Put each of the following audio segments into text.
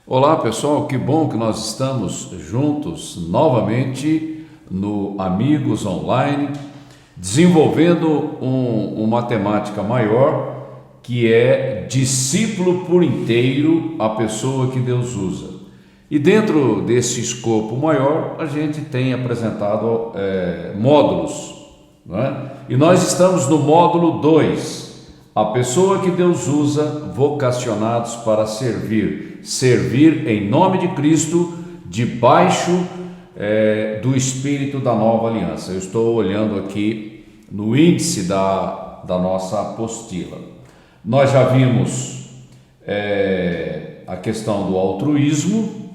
Olá pessoal, que bom que nós estamos juntos novamente no Amigos Online, desenvolvendo uma temática maior que é discípulo por inteiro, a pessoa que Deus usa. E dentro desse escopo maior, a gente tem apresentado módulos, não é? E nós estamos no módulo 2. A pessoa que Deus usa, vocacionados para servir em nome de Cristo, debaixo do Espírito da Nova Aliança. Eu estou olhando aqui no índice da nossa apostila. Nós já vimos a questão do altruísmo.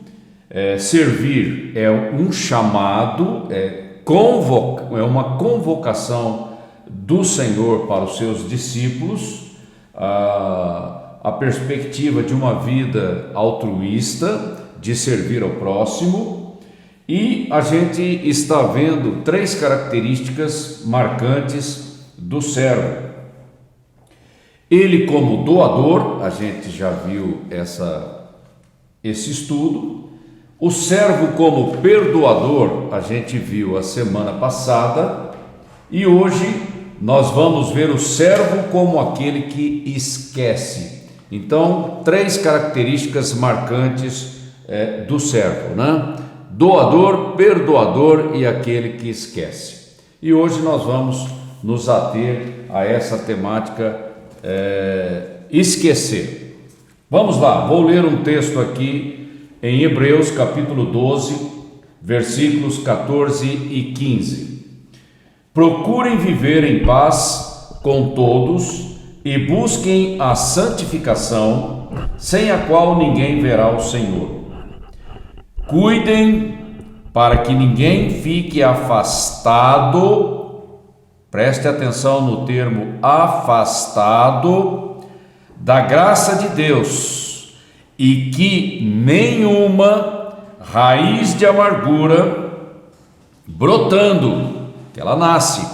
Servir é um chamado, é uma convocação do Senhor para os seus discípulos, a perspectiva de uma vida altruísta, de servir ao próximo, e a gente está vendo 3 características marcantes do servo. Ele como doador, a gente já viu esse estudo. O servo como perdoador, a gente viu a semana passada, e hoje nós vamos ver o servo como aquele que esquece. Então, 3 características marcantes do servo, né? Doador, perdoador e aquele que esquece. E hoje nós vamos nos ater a essa temática, esquecer. Vamos lá, vou ler um texto aqui em Hebreus capítulo 12, versículos 14 e 15. Procurem viver em paz com todos e busquem a santificação, sem a qual ninguém verá o Senhor. Cuidem para que ninguém fique afastado, preste atenção no termo afastado, da graça de Deus, e que nenhuma raiz de amargura brotando, que ela nasce,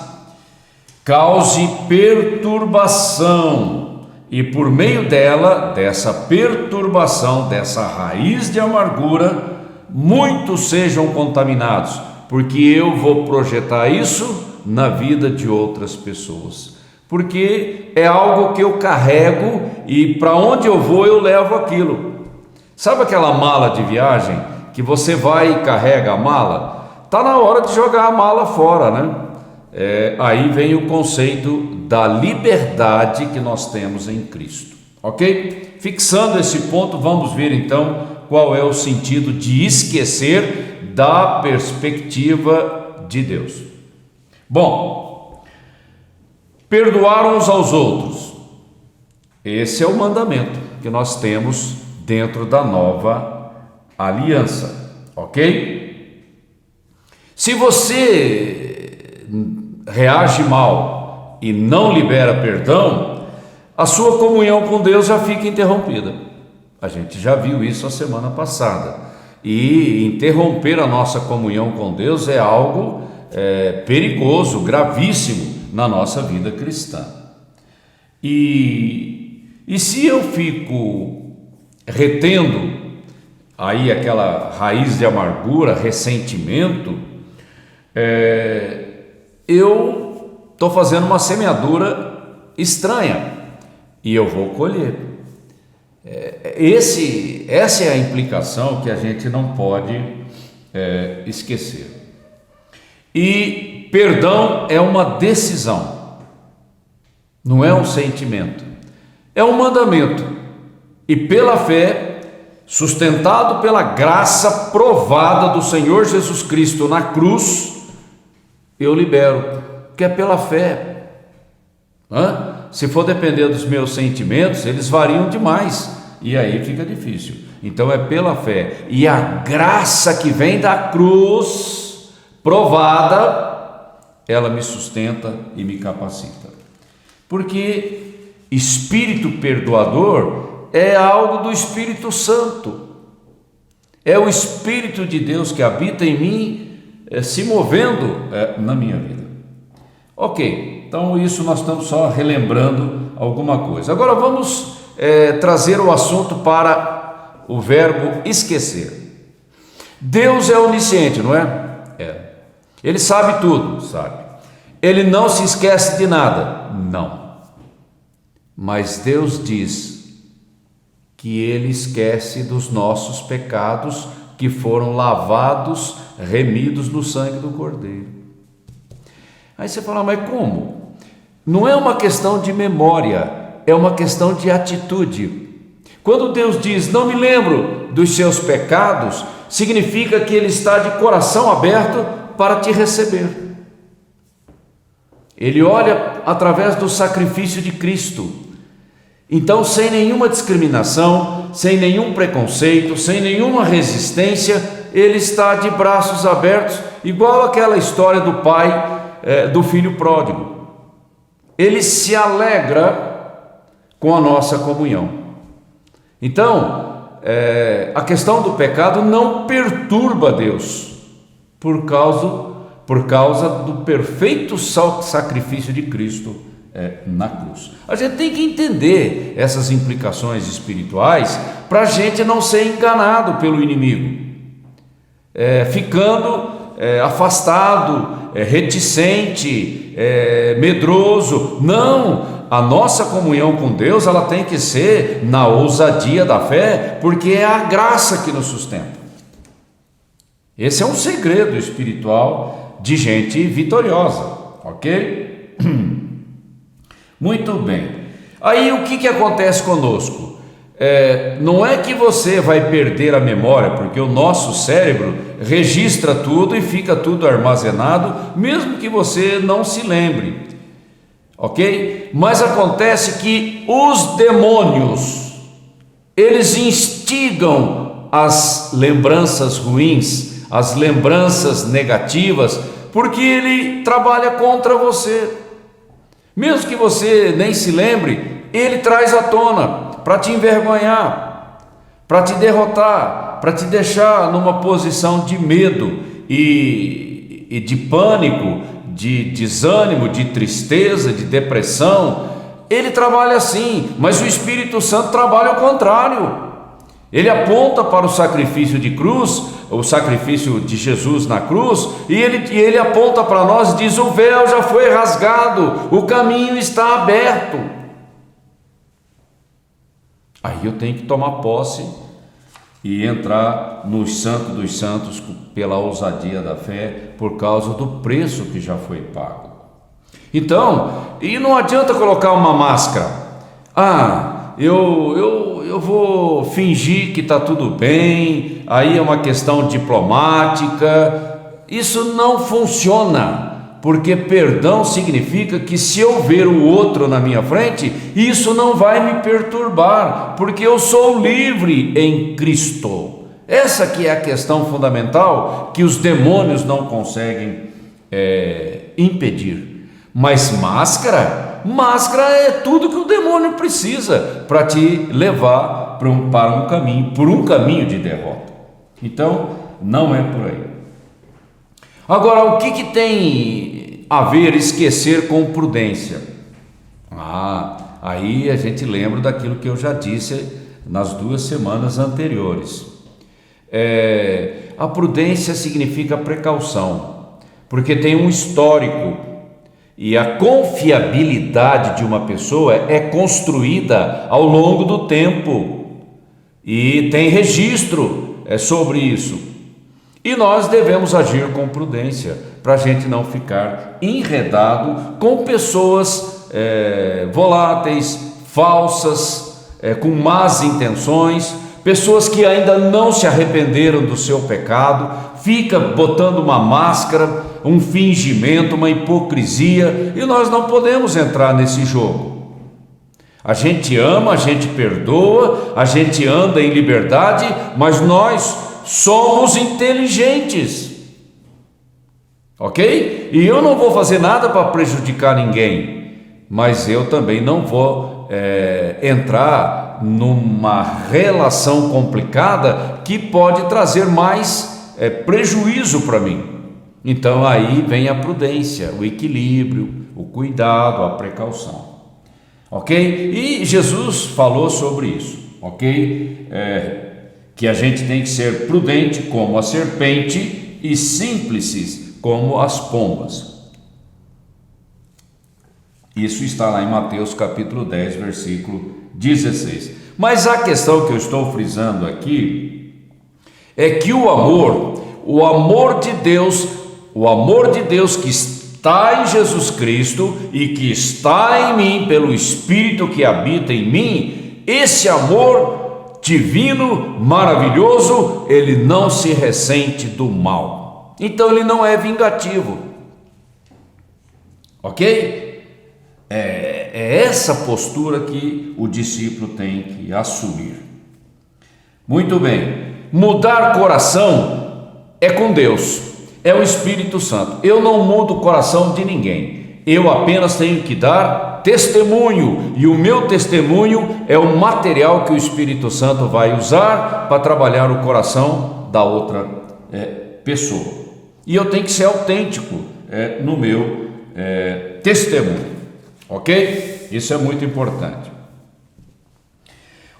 cause perturbação, e por meio dessa perturbação, dessa raiz de amargura, muitos sejam contaminados, porque eu vou projetar isso na vida de outras pessoas, porque é algo que eu carrego e para onde eu vou eu levo aquilo. Sabe aquela mala de viagem que você vai e carrega a mala? Está na hora de jogar a mala fora, né? Aí vem o conceito da liberdade que nós temos em Cristo, ok? Fixando esse ponto, vamos ver então qual é o sentido de esquecer da perspectiva de Deus. Bom, perdoar uns aos outros, esse é o mandamento que nós temos dentro da nova aliança, ok? Se você reage mal e não libera perdão, a sua comunhão com Deus já fica interrompida. A gente já viu isso a semana passada. E interromper a nossa comunhão com Deus é algo perigoso, gravíssimo na nossa vida cristã. E se eu fico retendo aí aquela raiz de amargura, ressentimento, eu estou fazendo uma semeadura estranha e eu vou colher. Essa é a implicação que a gente não pode esquecer. E perdão é uma decisão, não é um sentimento, é um mandamento. E pela fé, sustentado pela graça provada do Senhor Jesus Cristo na cruz, eu libero, que é pela fé. Se for depender dos meus sentimentos, eles variam demais, e aí fica difícil. Então é pela fé, e a graça que vem da cruz, provada, ela me sustenta e me capacita. Porque espírito perdoador é algo do Espírito Santo, é o Espírito de Deus que habita em mim, se movendo na minha vida. Ok, então isso nós estamos só relembrando alguma coisa. Agora vamos trazer o assunto para o verbo esquecer. Deus é onisciente, não é? É. Ele sabe tudo, sabe. Ele não se esquece de nada, não. Mas Deus diz que Ele esquece dos nossos pecados que foram lavados, remidos no sangue do Cordeiro. Aí você fala, mas como? Não é uma questão de memória, é uma questão de atitude. Quando Deus diz, não me lembro dos seus pecados, significa que Ele está de coração aberto para te receber. Ele olha através do sacrifício de Cristo. Então, sem nenhuma discriminação, sem nenhum preconceito, sem nenhuma resistência, Ele está de braços abertos, igual aquela história do pai, do filho pródigo. Ele se alegra com a nossa comunhão. Então, a questão do pecado não perturba Deus, por causa do perfeito sacrifício de Cristo na cruz. A gente tem que entender essas implicações espirituais para a gente não ser enganado pelo inimigo, ficando afastado, reticente, medroso. Não, a nossa comunhão com Deus, ela tem que ser na ousadia da fé, porque é a graça que nos sustenta. Esse é um segredo espiritual de gente vitoriosa, ok? Muito bem. Aí o que acontece conosco? Não é que você vai perder a memória, porque o nosso cérebro registra tudo e fica tudo armazenado, mesmo que você não se lembre, ok? Mas acontece que os demônios, eles instigam as lembranças ruins, as lembranças negativas, porque ele trabalha contra você. Mesmo que você nem se lembre, ele traz à tona para te envergonhar, para te derrotar, para te deixar numa posição de medo e de pânico, de desânimo, de tristeza, de depressão. Ele trabalha assim, mas o Espírito Santo trabalha ao contrário. Ele aponta para o sacrifício de cruz, o sacrifício de Jesus na cruz, e ele aponta para nós e diz: o véu já foi rasgado, o caminho está aberto. Aí eu tenho que tomar posse e entrar no Santo dos Santos pela ousadia da fé, por causa do preço que já foi pago. Então, e não adianta colocar uma máscara. Eu vou fingir que está tudo bem, aí é uma questão diplomática. Isso não funciona, porque perdão significa que se eu ver o outro na minha frente, isso não vai me perturbar, porque eu sou livre em Cristo. Essa que é a questão fundamental que os demônios não conseguem impedir. Mas máscara é tudo que o demônio precisa para te levar por um caminho de derrota. Então, não é por aí. Agora, o que tem a ver esquecer com prudência? Aí a gente lembra daquilo que eu já disse nas 2 semanas anteriores. A prudência significa precaução, porque tem um histórico. E a confiabilidade de uma pessoa é construída ao longo do tempo, e tem registro sobre isso. E nós devemos agir com prudência, para a gente não ficar enredado com pessoas voláteis, falsas, com más intenções, pessoas que ainda não se arrependeram do seu pecado, fica botando uma máscara, um fingimento, uma hipocrisia, e nós não podemos entrar nesse jogo. A gente ama, a gente perdoa, a gente anda em liberdade, mas nós somos inteligentes, ok? E eu não vou fazer nada para prejudicar ninguém, mas eu também não vou entrar numa relação complicada que pode trazer mais prejuízo para mim. Então aí vem a prudência, o equilíbrio, o cuidado, a precaução, ok? E Jesus falou sobre isso, ok? que a gente tem que ser prudente como a serpente e simples como as pombas. Isso está lá em Mateus capítulo 10, versículo 16. Mas a questão que eu estou frisando aqui é que o amor de Deus que está em Jesus Cristo e que está em mim pelo Espírito que habita em mim, esse amor divino, maravilhoso, ele não se ressente do mal. Então ele não é vingativo. Ok? É essa postura que o discípulo tem que assumir. Muito bem. Mudar coração é com Deus, é o Espírito Santo. Eu não mudo o coração de ninguém. Eu apenas tenho que dar testemunho, e o meu testemunho é o material que o Espírito Santo vai usar para trabalhar o coração da outra pessoa. E eu tenho que ser autêntico no meu testemunho. Ok? Isso é muito importante.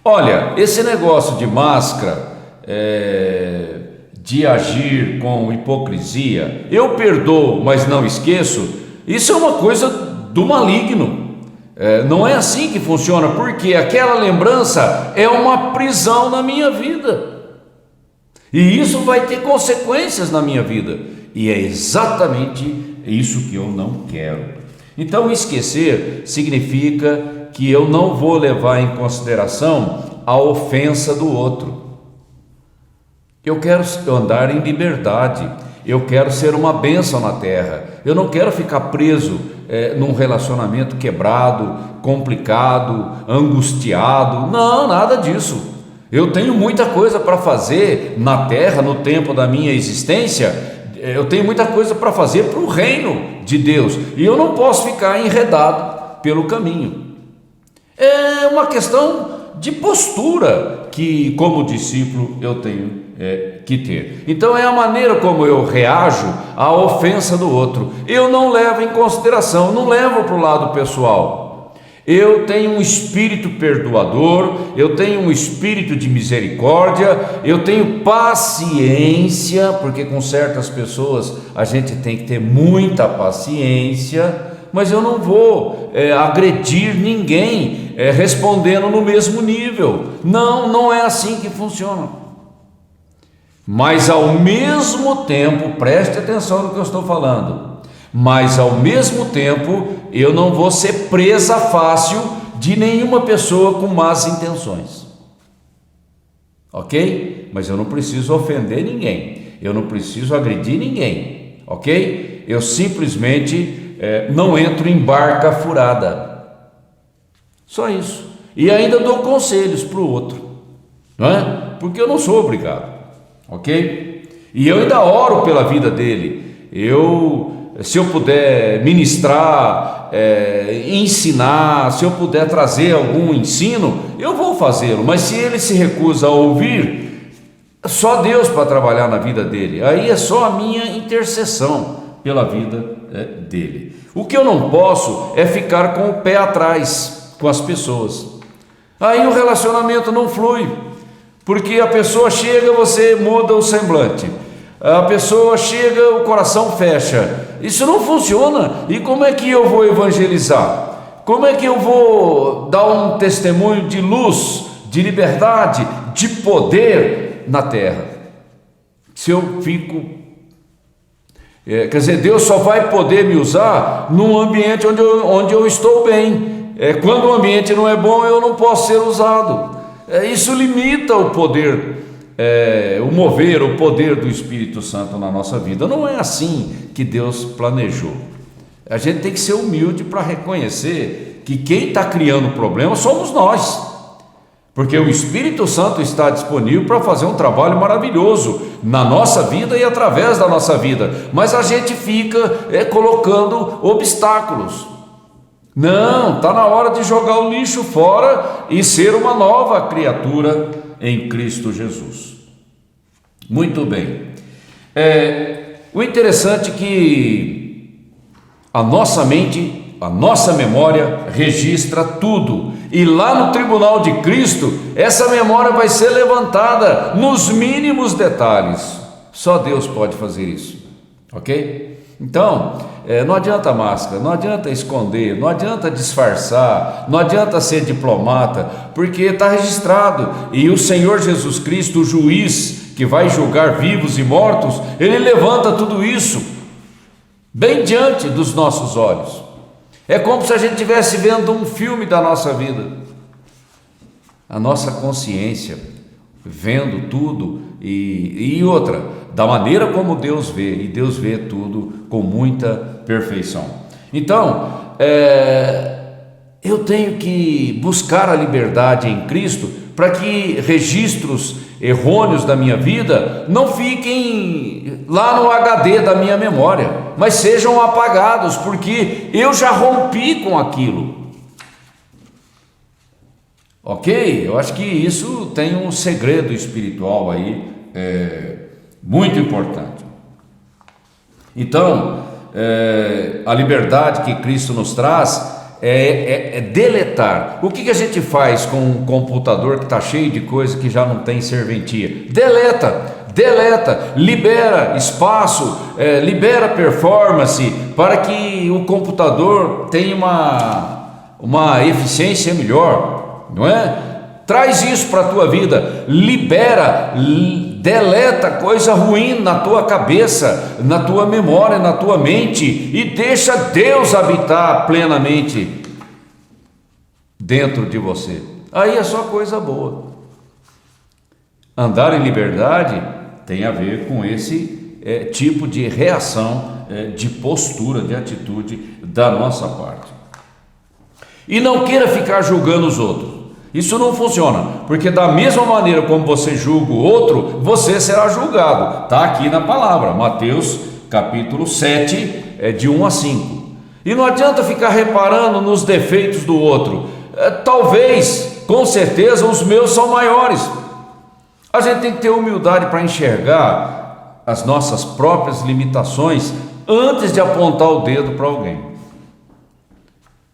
Olha, esse negócio de máscara, de agir com hipocrisia, eu perdoo, mas não esqueço, isso é uma coisa do maligno. Não é assim que funciona, porque aquela lembrança é uma prisão na minha vida, e isso vai ter consequências na minha vida, e é exatamente isso que eu não quero. Então, esquecer significa que eu não vou levar em consideração a ofensa do outro. Eu quero andar em liberdade, eu quero ser uma bênção na terra, eu não quero ficar preso num relacionamento quebrado, complicado, angustiado, não, nada disso. Eu tenho muita coisa para fazer na terra, no tempo da minha existência. Eu tenho muita coisa para fazer para o reino de Deus, e eu não posso ficar enredado pelo caminho. É uma questão de postura que, como discípulo, eu tenho que ter. Então é a maneira como eu reajo à ofensa do outro. Eu não levo em consideração, não levo para o lado pessoal. Eu tenho um espírito perdoador, eu tenho um espírito de misericórdia, eu tenho paciência, porque com certas pessoas a gente tem que ter muita paciência, mas eu não vou agredir ninguém respondendo no mesmo nível. Não é assim que funciona. Mas ao mesmo tempo, preste atenção no que eu estou falando, mas ao mesmo tempo eu não vou ser presa fácil de nenhuma pessoa com más intenções, ok? Mas eu não preciso ofender ninguém, eu não preciso agredir ninguém, ok? Eu simplesmente não entro em barca furada, só isso. E ainda dou conselhos para o outro, não é? Porque eu não sou obrigado, ok? E eu ainda oro pela vida dele. Se eu puder ministrar, ensinar, se eu puder trazer algum ensino, eu vou fazê-lo. Mas se ele se recusa a ouvir, só Deus para trabalhar na vida dele. Aí é só a minha intercessão pela vida dele. O que eu não posso é ficar com o pé atrás com as pessoas. Aí o relacionamento não flui, porque a pessoa chega, você muda o semblante. A pessoa chega, o coração fecha. Isso não funciona. E como é que eu vou evangelizar? Como é que eu vou dar um testemunho de luz, de liberdade, de poder na terra? Se eu fico... quer dizer, Deus só vai poder me usar num ambiente onde eu estou bem. Quando o ambiente não é bom, eu não posso ser usado. Isso limita o poder, o mover, o poder do Espírito Santo na nossa vida. Não é assim que Deus planejou. A gente tem que ser humilde para reconhecer que quem está criando o problema somos nós, porque o Espírito Santo está disponível para fazer um trabalho maravilhoso na nossa vida e através da nossa vida, mas a gente fica colocando obstáculos. Não, está na hora de jogar o lixo fora e ser uma nova criatura em Cristo Jesus. Muito bem. O interessante é que a nossa mente, a nossa memória registra tudo, e lá no tribunal de Cristo, essa memória vai ser levantada nos mínimos detalhes. Só Deus pode fazer isso, ok? Então, não adianta máscara, não adianta esconder, não adianta disfarçar, não adianta ser diplomata, porque está registrado, e o Senhor Jesus Cristo, o juiz que vai julgar vivos e mortos, Ele levanta tudo isso bem diante dos nossos olhos. É como se a gente estivesse vendo um filme da nossa vida, a nossa consciência vendo tudo, e outra, da maneira como Deus vê, e Deus vê tudo com muita perfeição. Então, eu tenho que buscar a liberdade em Cristo, para que registros errôneos da minha vida não fiquem lá no HD da minha memória, mas sejam apagados, porque eu já rompi com aquilo. Ok? Eu acho que isso tem um segredo espiritual aí, muito importante. Então, a liberdade que Cristo nos traz é deletar. O que a gente faz com um computador que está cheio de coisa que já não tem serventia? Deleta, libera espaço, libera performance, para que o computador tenha uma eficiência melhor, não é? Traz isso para a tua vida, libera, deleta coisa ruim na tua cabeça, na tua memória, na tua mente, e deixa Deus habitar plenamente dentro de você. Aí é só coisa boa. Andar em liberdade tem a ver com esse tipo de reação, de postura, de atitude da nossa parte. E não queira ficar julgando os outros. Isso não funciona, porque da mesma maneira como você julga o outro, você será julgado. Está aqui na palavra, Mateus capítulo 7, de 1 a 5. E não adianta ficar reparando nos defeitos do outro. Talvez, com certeza, os meus são maiores. A gente tem que ter humildade para enxergar as nossas próprias limitações antes de apontar o dedo para alguém.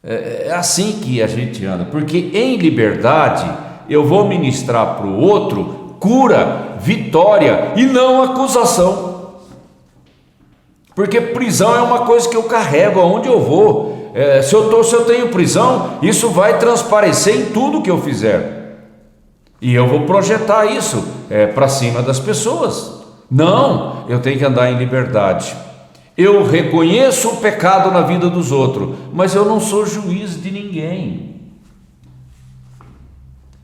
É assim que a gente anda, porque em liberdade eu vou ministrar para o outro cura, vitória e não acusação, porque prisão é uma coisa que eu carrego aonde eu vou. Se eu tenho prisão, isso vai transparecer em tudo que eu fizer, e eu vou projetar isso para cima das pessoas. Não, eu tenho que andar em liberdade. Eu reconheço o pecado na vida dos outros, mas eu não sou juiz de ninguém.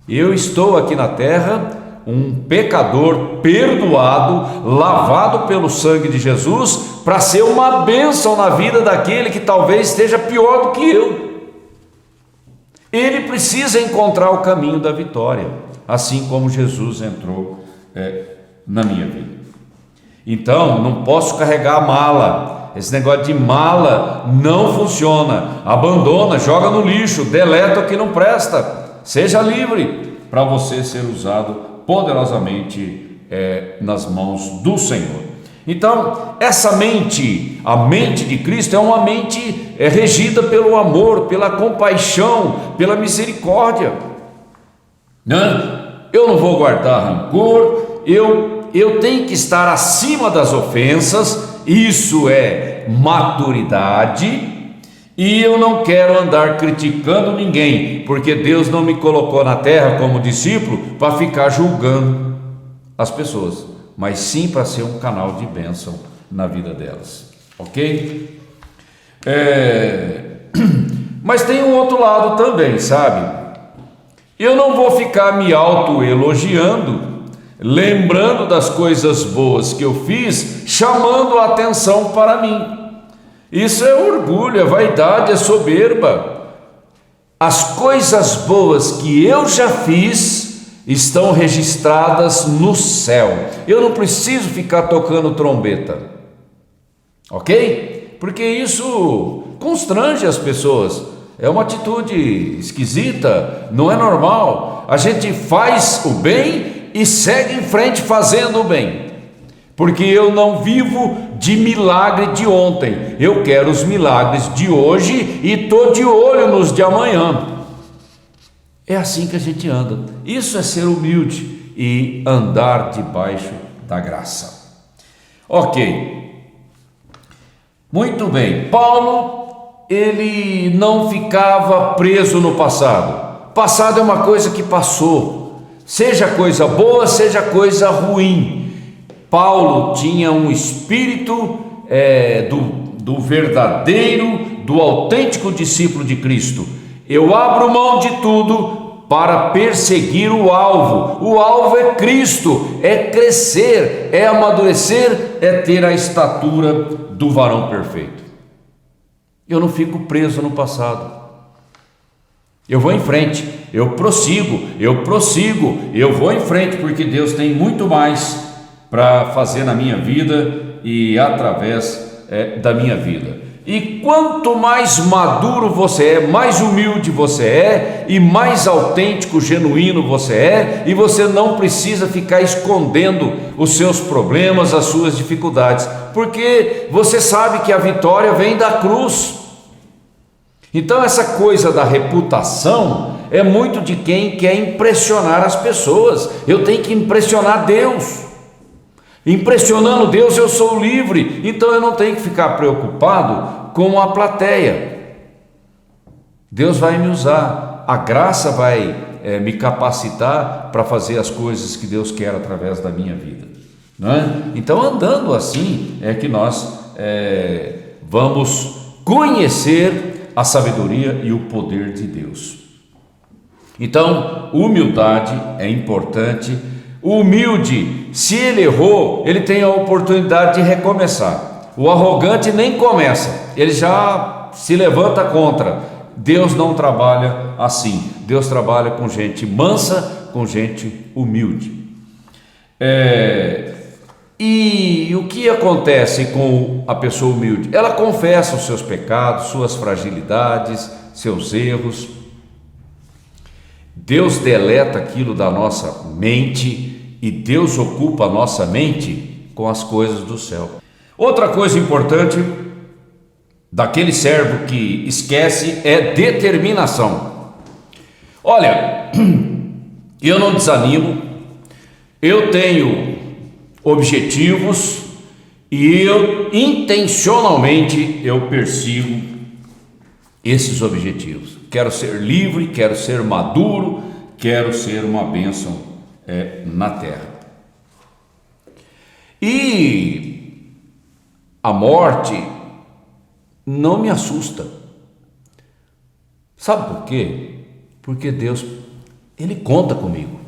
Eu estou aqui na terra, um pecador perdoado, lavado pelo sangue de Jesus, para ser uma bênção na vida daquele que talvez esteja pior do que eu. Ele precisa encontrar o caminho da vitória, assim como Jesus entrou na minha vida. Então, não posso carregar a mala. Esse negócio de mala não funciona. Abandona, joga no lixo, deleta o que não presta. Seja livre para você ser usado poderosamente nas mãos do Senhor. Então, essa mente, a mente de Cristo, é uma mente regida pelo amor, pela compaixão, pela misericórdia. Eu não vou guardar rancor, eu tenho que estar acima das ofensas, isso é maturidade, e eu não quero andar criticando ninguém, porque Deus não me colocou na terra como discípulo para ficar julgando as pessoas, mas sim para ser um canal de bênção na vida delas, ok? Mas tem um outro lado também, sabe? Eu não vou ficar me autoelogiando, lembrando das coisas boas que eu fiz, chamando a atenção para mim. Isso é orgulho, é vaidade, é soberba. As coisas boas que eu já fiz estão registradas no céu. Eu não preciso ficar tocando trombeta, ok? Porque isso constrange as pessoas. É uma atitude esquisita, não é normal. A gente faz o bem e segue em frente fazendo o bem, porque eu não vivo de milagre de ontem, eu quero os milagres de hoje e estou de olho nos de amanhã. É assim que a gente anda. Isso é ser humilde e andar debaixo da graça. Ok. Muito bem. Paulo, ele não ficava preso no passado. Passado é uma coisa que passou. Seja coisa boa, seja coisa ruim. Paulo tinha um espírito do verdadeiro, do autêntico discípulo de Cristo. Eu abro mão de tudo para perseguir o alvo. O alvo é Cristo, é crescer, é amadurecer, é ter a estatura do varão perfeito. Eu não fico preso no passado. Eu vou em frente, eu prossigo, eu vou em frente, porque Deus tem muito mais para fazer na minha vida e através da minha vida. E quanto mais maduro você é, mais humilde você é, e mais autêntico, genuíno você é, e você não precisa ficar escondendo os seus problemas, as suas dificuldades, porque você sabe que a vitória vem da cruz. Então essa coisa da reputação é muito de quem quer impressionar as pessoas. Eu tenho que impressionar Deus. Impressionando Deus eu sou livre, então eu não tenho que ficar preocupado com a plateia. Deus vai me usar, a graça vai me capacitar para fazer as coisas que Deus quer através da minha vida, não é? Então andando assim é que nós vamos conhecer a sabedoria e o poder de Deus. Então humildade é importante. O humilde, se ele errou, ele tem a oportunidade de recomeçar. O arrogante nem começa, ele já se levanta contra. Deus não trabalha assim. Deus trabalha com gente mansa, com gente humilde. E o que acontece com a pessoa humilde? Ela confessa os seus pecados, suas fragilidades, seus erros. Deus deleta aquilo da nossa mente e Deus ocupa a nossa mente com as coisas do céu. Outra coisa importante daquele servo que esquece é determinação. Olha, eu não desanimo, eu tenho objetivos e eu intencionalmente eu persigo esses objetivos. Quero ser livre, quero ser maduro, quero ser uma bênção na terra. E a morte não me assusta. Sabe por quê? Porque Deus, Ele conta comigo.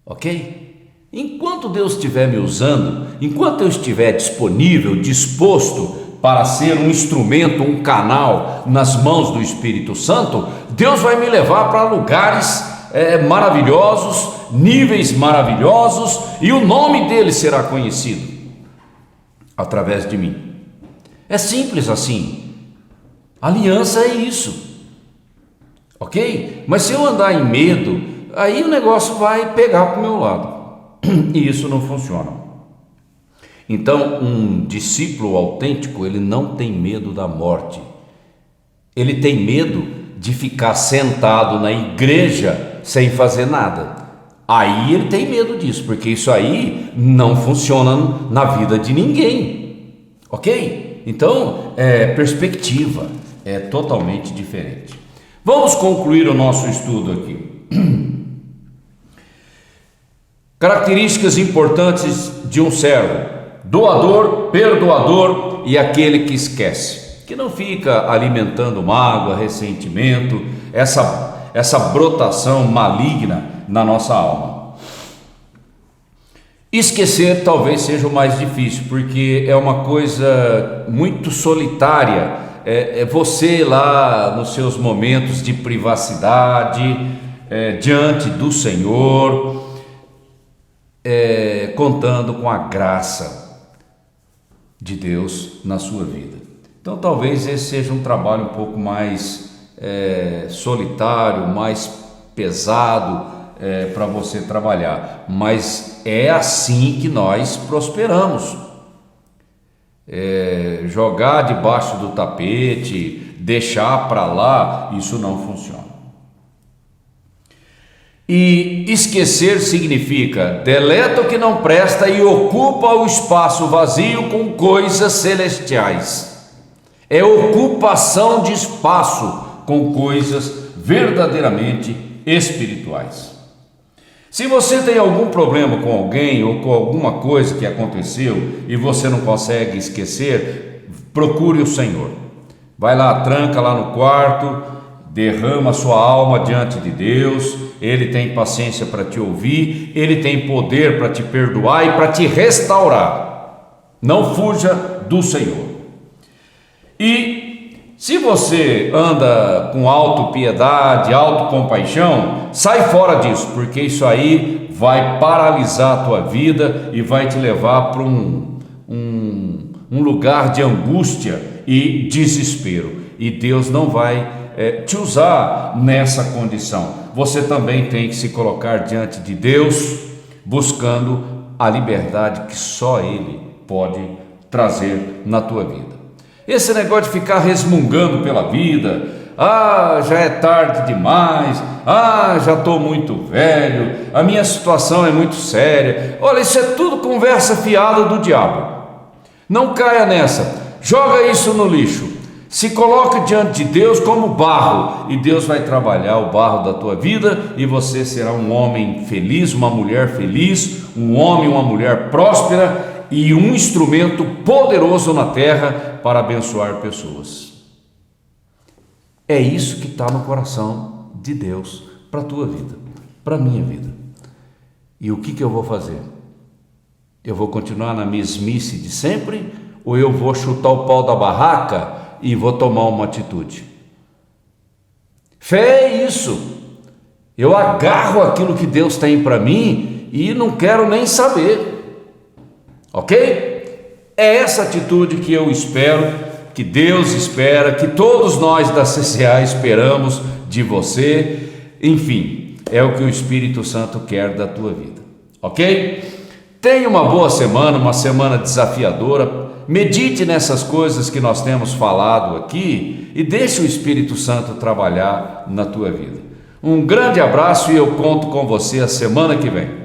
Ok? Enquanto Deus estiver me usando, enquanto eu estiver disponível, disposto para ser um instrumento, um canal nas mãos do Espírito Santo, Deus vai me levar para lugares maravilhosos, níveis maravilhosos, e o nome dele será conhecido através de mim. É simples assim. Aliança é isso, ok? Mas se eu andar em medo, aí o negócio vai pegar para o meu lado, e isso não funciona. Então um discípulo autêntico, ele não tem medo da morte. Ele tem medo de ficar sentado na igreja sem fazer nada. Aí ele tem medo disso, porque isso aí não funciona na vida de ninguém, ok? Então perspectiva é totalmente diferente. Vamos concluir o nosso estudo aqui. Características importantes de um servo: doador, perdoador e aquele que esquece, que não fica alimentando mágoa, ressentimento, essa brotação maligna na nossa alma. Esquecer talvez seja o mais difícil, porque é uma coisa muito solitária. É você lá nos seus momentos de privacidade, diante do Senhor, contando com a graça de Deus na sua vida. Então talvez esse seja um trabalho um pouco mais solitário, mais pesado para você trabalhar, mas é assim que nós prosperamos. Jogar debaixo do tapete, deixar para lá, isso não funciona. E esquecer significa deleta o que não presta e ocupa o espaço vazio com coisas celestiais. É ocupação de espaço com coisas verdadeiramente espirituais. Se você tem algum problema com alguém ou com alguma coisa que aconteceu e você não consegue esquecer, procure o Senhor. Vai lá, tranca lá no quarto, derrama sua alma diante de Deus. Ele tem paciência para te ouvir, Ele tem poder para te perdoar e para te restaurar. Não fuja do Senhor. E se você anda com autopiedade, autocompaixão, sai fora disso, porque isso aí vai paralisar a tua vida e vai te levar para um lugar de angústia e desespero. E Deus não vai te usar nessa condição. Você também tem que se colocar diante de Deus, buscando a liberdade que só Ele pode trazer na tua vida. Esse negócio de ficar resmungando pela vida, já é tarde demais, já estou muito velho, a minha situação é muito séria. Olha, isso é tudo conversa fiada do diabo. Não caia nessa, joga isso no lixo. Se coloca diante de Deus como barro, e Deus vai trabalhar o barro da tua vida, e você será um homem feliz, uma mulher feliz, um homem, uma mulher próspera, e um instrumento poderoso na terra para abençoar pessoas. É isso que está no coração de Deus para a tua vida, para a minha vida. E o que eu vou fazer? Eu vou continuar na mesmice de sempre, ou eu vou chutar o pau da barraca e vou tomar uma atitude? Fé é isso. Eu agarro aquilo que Deus tem para mim e não quero nem saber. Ok? É essa atitude que eu espero, que Deus espera, que todos nós da CCA esperamos de você. Enfim, é o que o Espírito Santo quer da tua vida. Ok? Tenha uma boa semana, uma semana desafiadora. Medite nessas coisas que nós temos falado aqui e deixe o Espírito Santo trabalhar na tua vida. Um grande abraço e eu conto com você a semana que vem.